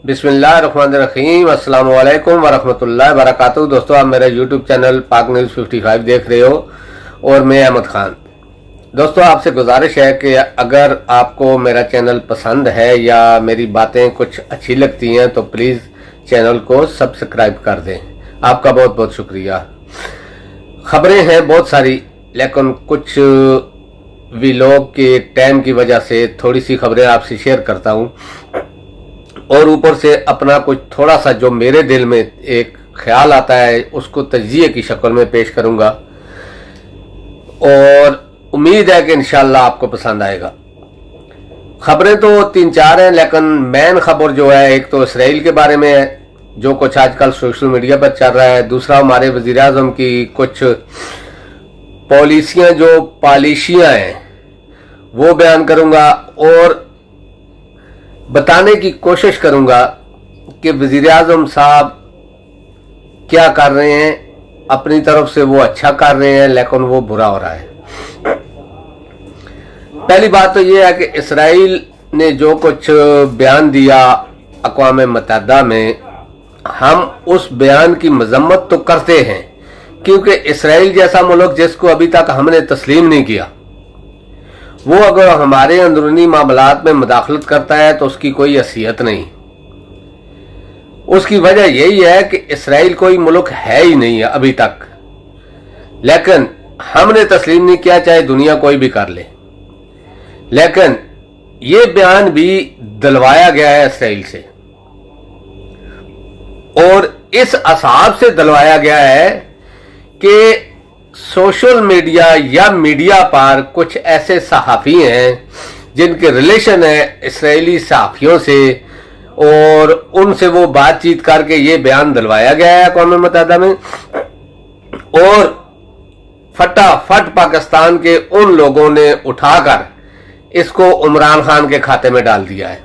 बिस्मिल्लाहिर्रहमानिर्रहीम। अस्सलाम वालेकुम वरहमतुल्लाहि वबरकातुहू। दोस्तों, आप मेरा यूट्यूब चैनल पाक न्यूज़ 55 देख रहे हो और मैं अहमद खान। दोस्तों, आपसे गुजारिश है कि अगर आपको मेरा चैनल पसंद है या मेरी बातें कुछ अच्छी लगती हैं तो प्लीज़ चैनल को सब्सक्राइब कर दें। आपका बहुत बहुत शुक्रिया। खबरें हैं बहुत सारी, लेकिन कुछ व्लॉग के टाइम की वजह से थोड़ी सी खबरें आपसे शेयर करता हूं और ऊपर से अपना कुछ थोड़ा सा जो मेरे दिल में एक ख्याल आता है उसको तज्जिए की शक्ल में पेश करूंगा और उम्मीद है कि इंशाल्लाह आपको पसंद आएगा। खबरें तो 3-4 हैं, लेकिन मेन खबर जो है, एक तो इसराइल के बारे में है जो कुछ आजकल सोशल मीडिया पर चल रहा है। दूसरा हमारे वज़ीर आज़म की कुछ पॉलिसियां हैं वो बयान करूंगा और बताने की कोशिश करूंगा कि वज़ीर आज़म साहब क्या कर रहे हैं। अपनी तरफ से वो अच्छा कर रहे हैं, लेकिन वो बुरा हो रहा है। पहली बात तो ये है कि इसराइल ने जो कुछ बयान दिया अक़वाम मुत्तहिदा में, हम उस बयान की मजम्मत तो करते हैं, क्योंकि इसराइल जैसा मुल्क जिसको अभी तक हमने तस्लीम नहीं किया, वो अगर हमारे अंदरूनी मामलात में मुदाखलत करता है तो उसकी कोई हैसियत नहीं। उसकी वजह यही है कि इसराइल कोई मुल्क है ही नहीं है अभी तक, लेकिन हमने तस्लीम नहीं किया, चाहे दुनिया कोई भी कर ले। लेकिन ये बयान भी दिलवाया गया है इसराइल से और इस हिसाब से दिलवाया गया है कि सोशल मीडिया या मीडिया पर कुछ ऐसे सहाफ़ी हैं जिनके रिलेशन है इसराइली सहाफ़ियों से और उनसे वो बातचीत करके ये बयान दिलवाया गया है अक़वाम मुत्तहिदा में, और फटाफट पाकिस्तान के उन लोगों ने उठाकर इसको इमरान खान के खाते में डाल दिया है।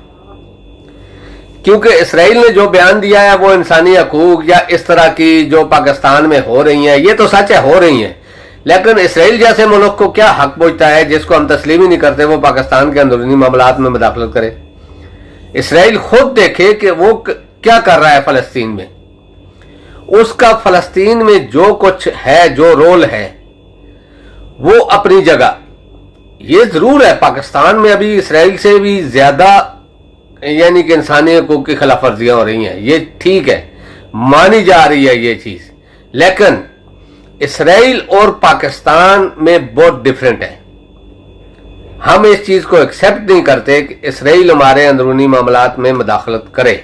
क्योंकि इसराइल ने जो बयान दिया है वो इंसानी हकूक या इस तरह की जो पाकिस्तान में हो रही हैं, ये तो सच है, हो रही हैं, लेकिन इसराइल जैसे मुल्क को क्या हक पहुंचता है जिसको हम तस्लीम ही नहीं करते वो पाकिस्तान के अंदरूनी मामलात में मुदाखलत करे। इसराइल खुद देखे कि वो क्या कर रहा है फलस्तीन में। उसका फलस्तीन में जो कुछ है, जो रोल है, वो अपनी जगह। ये जरूर है पाकिस्तान में अभी इसराइल से भी ज्यादा यानी कि इंसानी हकूक की खिलाफ वर्जियां हो रही हैं, ये ठीक है, मानी जा रही है ये चीज, लेकिन इसराइल और पाकिस्तान में बहुत डिफरेंट है। हम इस चीज को एक्सेप्ट नहीं करते कि इसराइल हमारे अंदरूनी मामलात में मुदाखलत करे।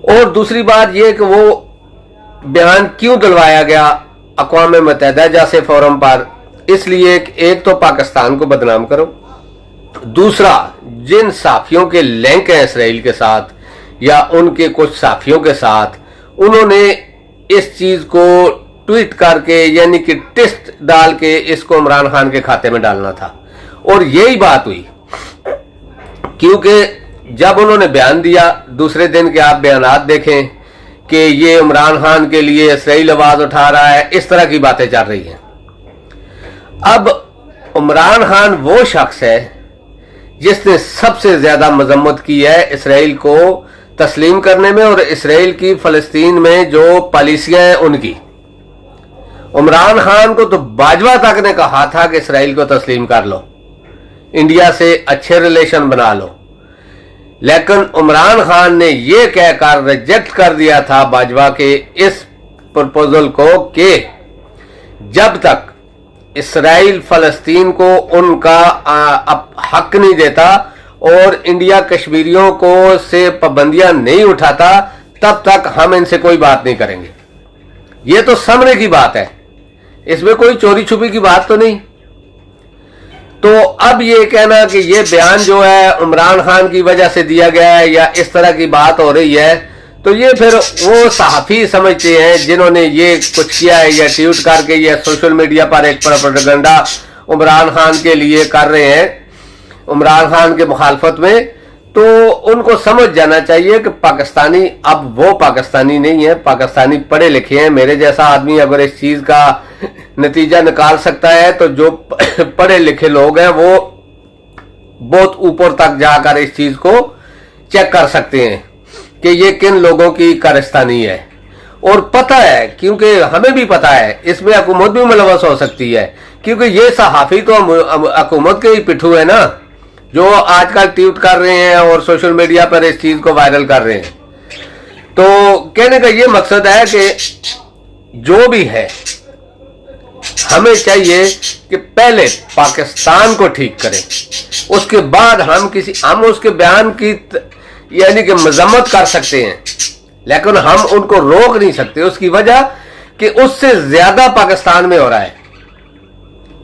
और दूसरी बात यह कि वो बयान क्यों दिलवाया गया अक़वाम मुत्तहिदा जैसे फोरम पर, इसलिए एक तो पाकिस्तान को बदनाम करो, दूसरा जिन साफियों के लिंक हैं इसराइल के साथ या उनके कुछ साफियों के साथ, उन्होंने इस चीज को ट्वीट करके यानी कि टेस्ट डाल के इसको इमरान खान के खाते में डालना था। और यही बात हुई, क्योंकि जब उन्होंने बयान दिया, दूसरे दिन के आप बयानात देखें कि ये इमरान खान के लिए इसराइल आवाज उठा रहा है, इस तरह की बातें चल रही हैं। अब इमरान खान वो शख्स है जिसने सबसे ज्यादा मजम्मत की है इसराइल को तस्लीम करने में और इसराइल की फलस्तीन में जो पॉलिसियां हैं उनकी। इमरान खान को तो बाजवा तक ने कहा था कि इसराइल को तस्लीम कर लो, इंडिया से अच्छे रिलेशन बना लो, लेकिन इमरान खान ने यह कहकर रिजेक्ट कर दिया था बाजवा के इस प्रपोजल को कि जब तक इसराइल फलस्तीन को उनका हक नहीं देता और इंडिया कश्मीरियों को से पाबंदियां नहीं उठाता, तब तक हम इनसे कोई बात नहीं करेंगे। ये तो सामने की बात है, इसमें कोई चोरी छुपी की बात तो नहीं। तो अब ये कहना कि ये बयान जो है इमरान खान की वजह से दिया गया है या इस तरह की बात हो रही है, तो ये फिर वो सहाफ़ी समझते हैं जिन्होंने ये कुछ किया है या ट्वीट करके या सोशल मीडिया पर एक प्रोपेगेंडा इमरान खान के लिए कर रहे हैं, इमरान खान के मुखालफत में, तो उनको समझ जाना चाहिए कि पाकिस्तानी अब वो पाकिस्तानी नहीं है, पाकिस्तानी पढ़े लिखे हैं। मेरे जैसा आदमी अगर इस चीज का नतीजा निकाल सकता है तो जो पढ़े लिखे लोग हैं वो बहुत ऊपर तक जाकर इस चीज को चेक कर सकते हैं कि ये किन लोगों की कारस्तानी है। और पता है, क्योंकि हमें भी पता है, इसमें हुकूमत भी मुलवस हो सकती है, क्योंकि ये सहाफी तो हुकूमत के ही पिट्ठू है ना, जो आजकल ट्वीट कर रहे हैं और सोशल मीडिया पर इस चीज को वायरल कर रहे हैं। तो कहने का ये मकसद है कि जो भी है, हमें चाहिए कि पहले पाकिस्तान को ठीक करें, उसके बाद हम उसके बयान की यानी कि मजम्मत कर सकते हैं, लेकिन हम उनको रोक नहीं सकते। उसकी वजह कि उससे ज्यादा पाकिस्तान में हो रहा है।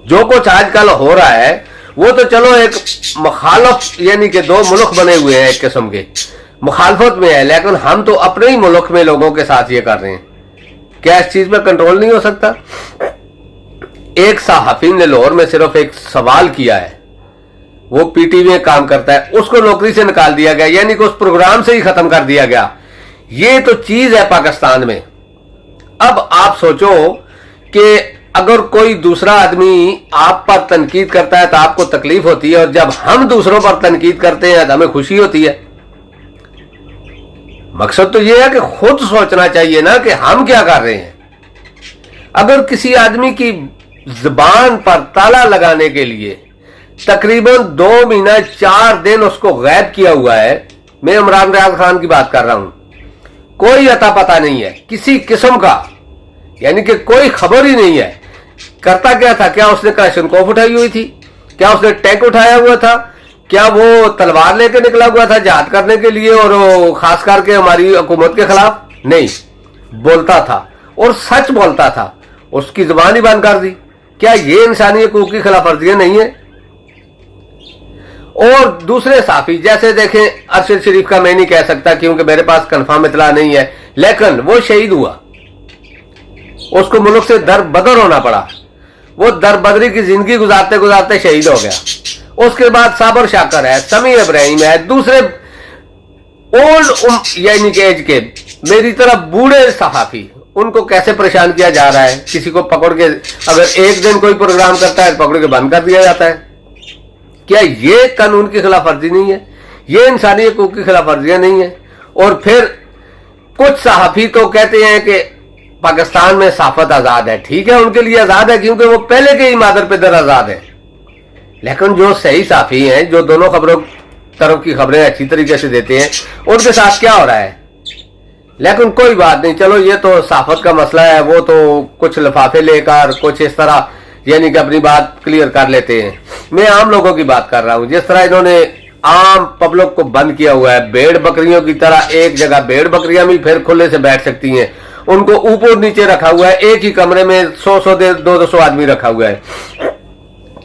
जो कुछ आजकल हो रहा है वो तो चलो एक मुखालफ यानी कि दो मुल्क बने हुए हैं, एक किस्म के मुखालफत में है, लेकिन हम तो अपने ही मुल्क में लोगों के साथ ये कर रहे हैं। क्या इस चीज में कंट्रोल नहीं हो सकता? एक सहाफी ने लाहौर में सिर्फ एक सवाल किया है, वो पीटीवी में काम करता है, उसको नौकरी से निकाल दिया गया, यानी कि उस प्रोग्राम से ही खत्म कर दिया गया। ये तो चीज है पाकिस्तान में। अब आप सोचो कि अगर कोई दूसरा आदमी आप पर तनकीद करता है तो आपको तकलीफ होती है, और जब हम दूसरों पर तनकीद करते हैं तो हमें खुशी होती है। मकसद तो यह है कि खुद सोचना चाहिए ना कि हम क्या कर रहे हैं। अगर किसी आदमी की जुबान पर ताला लगाने के लिए तकरीबन 2 महीना 4 दिन उसको गैब किया हुआ है, मैं इमरान रियाज खान की बात कर रहा हूं, कोई अता पता नहीं है किसी किस्म का, यानी कि कोई खबर ही नहीं है। करता क्या था? क्या उसने कलाशनकोफ उठाई हुई थी? क्या उसने टैंक उठाया हुआ था? क्या वो तलवार लेके निकला हुआ था जहाद करने के लिए, और खास करके हमारी हुकूमत के खिलाफ? नहीं, बोलता था और सच बोलता था, उसकी जुबान ही बंद कर दी। क्या ये इंसानी हकूक की खिलाफ वर्जियां नहीं है? और दूसरे साफी जैसे देखें, अरशद शरीफ का मैं नहीं कह सकता क्योंकि मेरे पास कंफर्म इतला नहीं है, लेकिन वो शहीद हुआ, उसको मुल्क से दर बदर होना पड़ा, वो दर बदरी की जिंदगी गुजारते गुजारते शहीद हो गया। उसके बाद साबर शाकर है, समी इब्राहिम है, दूसरे ओल्ड यानी कि एज के मेरी तरफ बूढ़े सहाफी, उनको कैसे परेशान किया जा रहा है। किसी को पकड़ के अगर एक दिन कोई प्रोग्राम करता है पकड़ के बंद कर दिया जाता है। क्या ये कानून की खिलाफ वर्जी नहीं है? ये इंसानी हकूक की खिलाफ वर्जियां नहीं है? और फिर कुछ सहाफी तो कहते हैं कि पाकिस्तान में सहाफत आजाद है। ठीक है, उनके लिए आजाद है क्योंकि वो पहले के ही मादर पे दर आजाद है, लेकिन जो सही सहाफी हैं, जो दोनों खबरों तरफ की खबरें अच्छी तरीके से देते हैं, उनके साथ क्या हो रहा है? लेकिन कोई बात नहीं, चलो ये तो सहाफत का मसला है, वो तो कुछ लिफाफे लेकर कुछ इस तरह यानी कि अपनी बात क्लियर कर लेते हैं। मैं आम लोगों की बात कर रहा हूं, जिस तरह इन्होंने आम पब्लिक को बंद किया हुआ है, भेड़ बकरियों की तरह एक जगह भेड़ बकरियां भी फिर खुले से बैठ सकती हैं, उनको ऊपर नीचे रखा हुआ है, एक ही कमरे में 100 200 आदमी रखा हुआ है।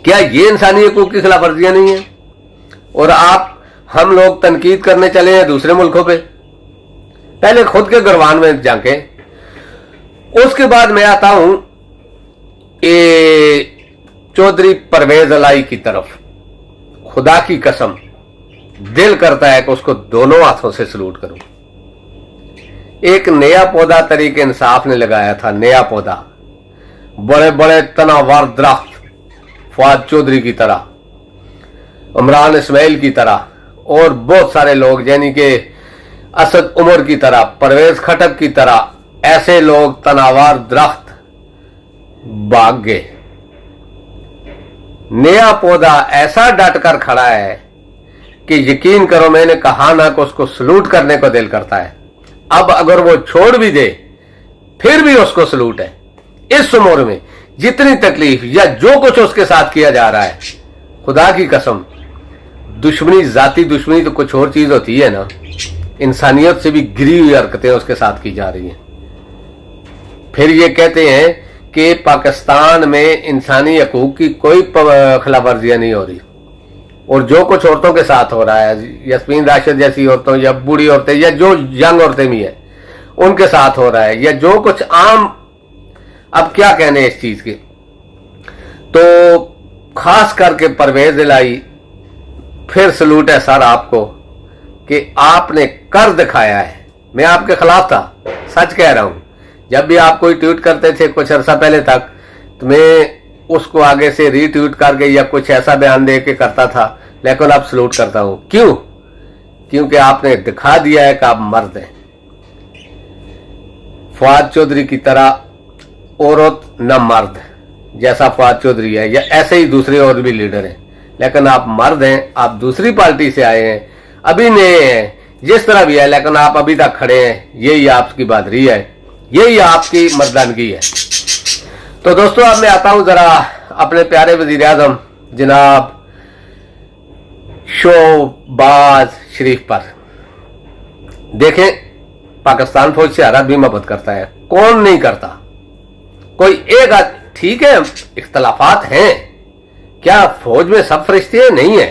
क्या ये इंसानी हकूक की खिलाफ वर्जियां नहीं है? और हम लोग तनकीद करने चले हैं दूसरे मुल्कों पे, पहले खुद के गरवान में जाके। उसके बाद मैं आता हूं चौधरी परवेज अलाई की तरफ। खुदा की कसम दिल करता है कि उसको दोनों हाथों से सलूट करूं। एक नया पौधा तरीके इंसाफ ने लगाया था, नया पौधा, बड़े बड़े तनावर दरख्त, फवाद चौधरी की तरह, इमरान इस्माइल की तरह, और बहुत सारे लोग यानी कि असद उमर की तरह, परवेज खटक की तरह, ऐसे लोग तनावर दरख्त भाग गए। नया पौधा ऐसा डट कर खड़ा है कि यकीन करो, मैंने कहा ना कि उसको सलूट करने को दिल करता है। अब अगर वो छोड़ भी दे फिर भी उसको सलूट है। इस उम्र में जितनी तकलीफ या जो कुछ उसके साथ किया जा रहा है, खुदा की कसम, दुश्मनी, जाती दुश्मनी तो कुछ और चीज होती है ना, इंसानियत से भी गिरी हुई हरकतें उसके साथ की जा रही हैं। फिर ये कहते हैं कि पाकिस्तान में इंसानी हकूक की कोई खिलाफ वर्जियां नहीं हो रही, और जो कुछ औरतों के साथ हो रहा है, यस्मीन राशिद जैसी औरतों या बूढ़ी औरतें या जो यंग औरतें भी हैं उनके साथ हो रहा है, या जो कुछ आम, अब क्या कहने इस चीज के। तो खास करके परवेज इलाही, फिर सलूट है सर आपको कि आपने कर दिखाया है। मैं आपके खिलाफ था, सच कह रहा हूं। जब भी आप कोई ट्वीट करते थे कुछ अरसा पहले तक, तो मैं उसको आगे से रीट्वीट करके या कुछ ऐसा बयान दे के करता था, लेकिन अब सलूट करता हूं। क्यों? क्योंकि आपने दिखा दिया है कि आप मर्द हैं। फवाद चौधरी की तरह औरत न मर्द जैसा फवाद चौधरी है, या ऐसे ही दूसरे और भी लीडर हैं, लेकिन आप मर्द हैं, आप दूसरी पार्टी से आए हैं, अभी नए हैं, जिस तरह भी है, लेकिन आप अभी तक खड़े हैं। यही आपकी बहादुरी है, यही आपकी मर्दानगी है। तो दोस्तों अब मैं आता हूं जरा अपने प्यारे वजीर आजम जनाब शहबाज शरीफ पर। देखें, पाकिस्तान फौज से हर आदमी मोहब्बत करता है, कौन नहीं करता। कोई एक ठीक है, इख्तलाफात हैं, क्या फौज में सब फरिश्ते हैं? नहीं है।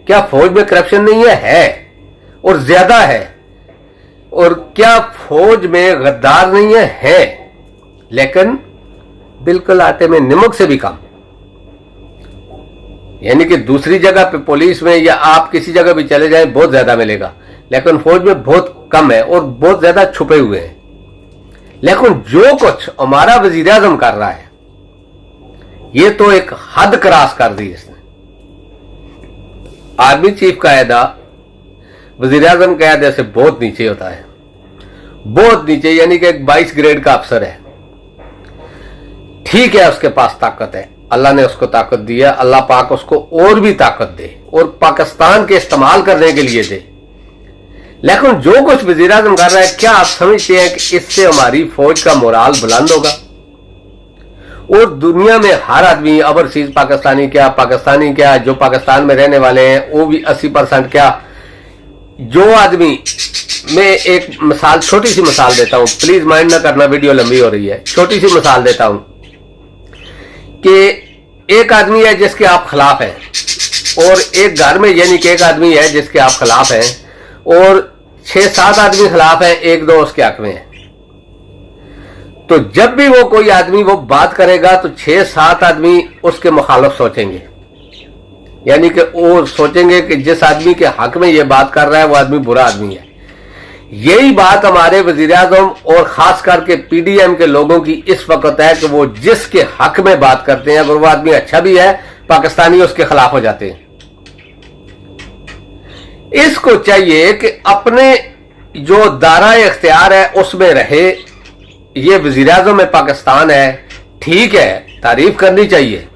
क्या फौज में करप्शन नहीं है? है, और ज्यादा है। और क्या फौज में गद्दार नहीं है? है, लेकिन बिल्कुल आटे में नमक से भी कम। यानी कि दूसरी जगह पे पुलिस में या आप किसी जगह भी चले जाए बहुत ज्यादा मिलेगा, लेकिन फौज में बहुत कम है और बहुत ज्यादा छुपे हुए हैं। लेकिन जो कुछ हमारा वजीर आजम कर रहा है, ये तो एक हद क्रॉस कर दी इसने। आर्मी चीफ का अहदा वजीर आजम के अहदे से बहुत नीचे होता है, बहुत नीचे, यानी कि एक 22 ग्रेड का अफसर है। ठीक है, उसके पास ताकत है, अल्लाह ने उसको ताकत दी है, अल्लाह पाक उसको और भी ताकत दे और पाकिस्तान के इस्तेमाल करने के लिए दे। लेकिन जो कुछ वजीर आजम कर रहा है, क्या आप समझते हैं कि इससे हमारी फौज का मोराल बुलंद होगा? और दुनिया में हर आदमी, ओवरसीज पाकिस्तानी क्या, पाकिस्तानी क्या, जो पाकिस्तान में रहने वाले हैं वो भी 80% क्या, जो आदमी, मैं एक मिसाल, छोटी सी मिसाल देता हूं, प्लीज माइंड ना करना, वीडियो लंबी हो रही है, छोटी सी मिसाल देता हूं कि एक आदमी है जिसके आप खिलाफ हैं, और एक घर में यानी कि एक आदमी है जिसके आप खिलाफ हैं, और 6-7 आदमी खिलाफ हैं, 1-2 उसके हक में है। तो जब भी वो कोई आदमी वो बात करेगा तो 6-7 आदमी उसके मुखालिफ सोचेंगे, यानी कि वो सोचेंगे कि जिस आदमी के हक में ये बात कर रहा है वो आदमी बुरा आदमी है। यही बात हमारे वजीर आजम और खास करके पीडीएम के लोगों की इस वक्त है कि वो जिसके हक में बात करते हैं, अगर वो आदमी अच्छा भी है, पाकिस्तानी उसके खिलाफ हो जाते हैं। इसको चाहिए कि अपने जो दायरा इख्तियार है उसमें रहे। ये वजीर आजम में पाकिस्तान है, ठीक है, तारीफ करनी चाहिए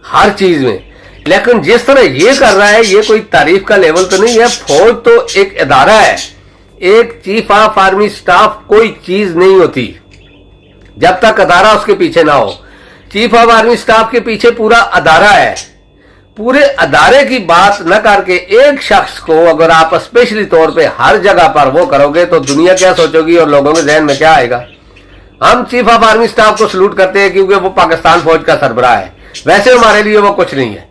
हर चीज में, लेकिन जिस तरह ये कर रहा है ये कोई तारीफ का लेवल तो नहीं है। फौज तो एक इदारा है, एक चीफ ऑफ आर्मी स्टाफ कोई चीज नहीं होती जब तक अदारा उसके पीछे ना हो। चीफ ऑफ आर्मी स्टाफ के पीछे पूरा अदारा है। पूरे अदारे की बात न करके एक शख्स को अगर आप स्पेशली तौर पे हर जगह पर वो करोगे तो दुनिया क्या सोचोगी और लोगों के जहन में क्या आएगा? हम चीफ ऑफ आर्मी स्टाफ को सलूट करते हैं क्योंकि वो पाकिस्तान फौज का सरबराह है, वैसे हमारे लिए वो कुछ नहीं है,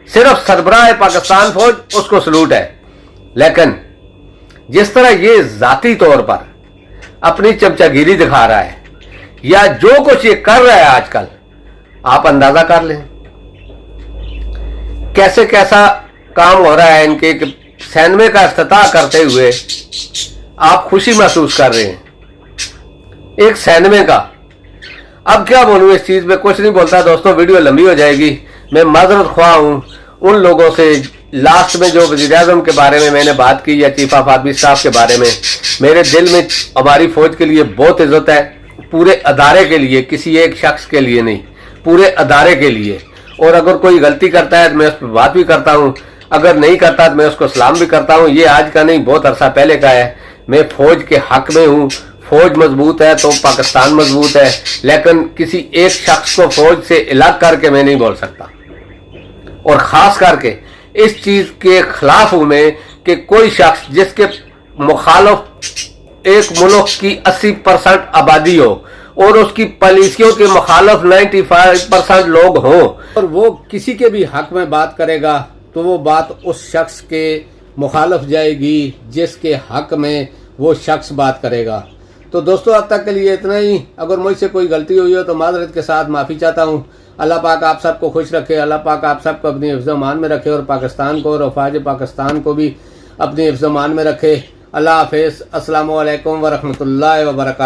सिर्फ सरबराह है पाकिस्तान फौज, उसको सलूट है। लेकिन जिस तरह ये जाती तौर पर अपनी चमचागिरी दिखा रहा है या जो कुछ ये कर रहा है आजकल, आप अंदाजा कर लें कैसे कैसा काम हो रहा है इनके। 96 का इफ्तिताह करते हुए आप खुशी महसूस कर रहे हैं, एक 96 का। अब क्या बोलूं इस चीज में, कुछ नहीं बोलता दोस्तों, वीडियो लंबी हो जाएगी। मैं माजरत ख्वाह हूं उन लोगों से। लास्ट में जो वज़ीर आज़म के बारे में मैंने बात की या चीफ ऑफ आर्मी स्टाफ के बारे में, मेरे दिल में हमारी फौज के लिए बहुत इज्जत है, पूरे अदारे के लिए, किसी एक शख्स के लिए नहीं, पूरे अदारे के लिए। और अगर कोई गलती करता है तो मैं उस पर बात भी करता हूं, अगर नहीं करता तो मैं उसको सलाम भी करता हूं। ये आज का नहीं, बहुत अरसा पहले का है। मैं फौज के हक में हूं। फौज मजबूत है तो पाकिस्तान मजबूत है, लेकिन किसी एक शख्स को फौज से अलग करके मैं नहीं बोल सकता। और खास करके इस चीज के खिलाफ हूं मैं कि कोई शख्स जिसके मुखालिफ एक मुल्क की 80% आबादी हो और उसकी पॉलिसियों के मुखालिफ 95% लोग हों और वो किसी के भी हक में बात करेगा तो वो बात उस शख्स के मुखालिफ जाएगी जिसके हक में वो शख्स बात करेगा। तो दोस्तों अब तक के लिए इतना ही। अगर मुझसे कोई गलती हुई हो तो माजरत के साथ माफ़ी चाहता हूँ। अल्लाह पाक आप सबको खुश रखे, अल्लाह पाक आप सबको अपनी हिफ्ज़-ओ-मान में रखे और पाकिस्तान को और अफवाज पाकिस्तान को भी अपनी हिफ्ज़-ओ-मान में रखे। अल्लाह हाफ़िज़। अस्सलामु अलैकुम व रहमतुल्लाहि व बरकातहू।